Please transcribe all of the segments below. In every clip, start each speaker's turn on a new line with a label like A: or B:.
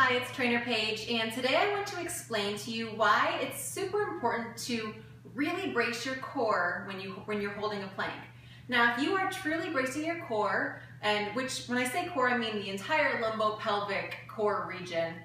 A: Hi, it's Trainer Paige, and today I want to explain to you why it's super important to really brace your core when you're holding a plank. Now, if you are truly bracing your core, and when I say core, I mean the entire lumbopelvic core region,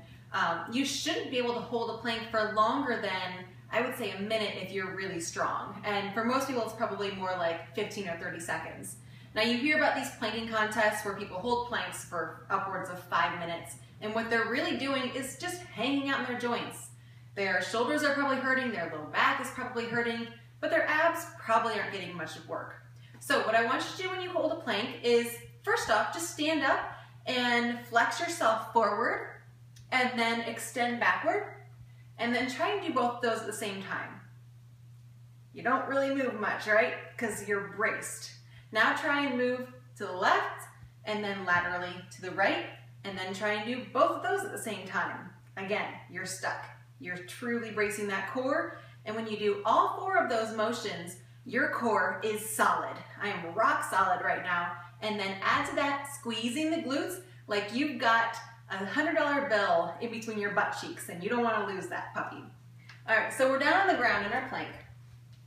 A: you shouldn't be able to hold a plank for longer than, I would say, a minute if you're really strong. And for most people, it's probably more like 15 or 30 seconds. Now, you hear about these planking contests where people hold planks for upwards of 5 minutes, and what they're really doing is just hanging out in their joints. Their shoulders are probably hurting, their low back is probably hurting, but their abs probably aren't getting much work. So what I want you to do when you hold a plank is, first off, just stand up and flex yourself forward, and then extend backward, and then try and do both of those at the same time. You don't really move much, right? Because you're braced. Now try and move to the left, and then laterally to the right, and then try and do both of those at the same time. Again, you're stuck. You're truly bracing that core, and when you do all 4 of those motions, your core is solid. I am rock solid right now. And then add to that, squeezing the glutes like you've got a $100 bill in between your butt cheeks, and you don't want to lose that puppy. All right, so we're down on the ground in our plank,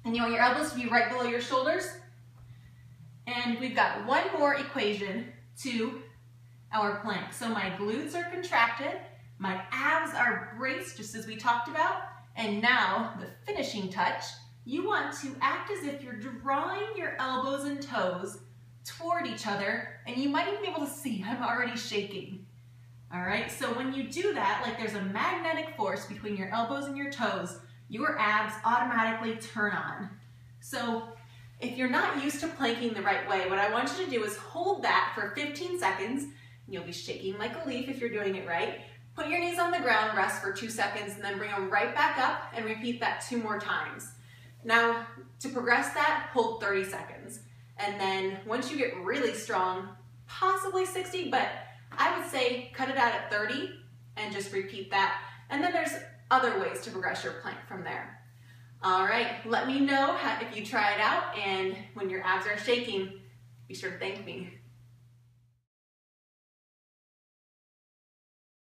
A: and you want your elbows to be right below your shoulders. And we've got one more equation to our plank. So my glutes are contracted, my abs are braced, just as we talked about, and now the finishing touch, you want to act as if you're drawing your elbows and toes toward each other, and you might even be able to see I'm already shaking. All right, so when you do that, like there's a magnetic force between your elbows and your toes, your abs automatically turn on. So if you're not used to planking the right way, what I want you to do is hold that for 15 seconds. You'll be shaking like a leaf if you're doing it right. Put your knees on the ground, rest for 2 seconds, and then bring them right back up and repeat that 2 more times. Now, to progress that, hold 30 seconds. And then once you get really strong, possibly 60, but I would say cut it out at 30 and just repeat that. And then there's other ways to progress your plank from there. All right, let me know if you try it out, and when your abs are shaking, be sure to thank me.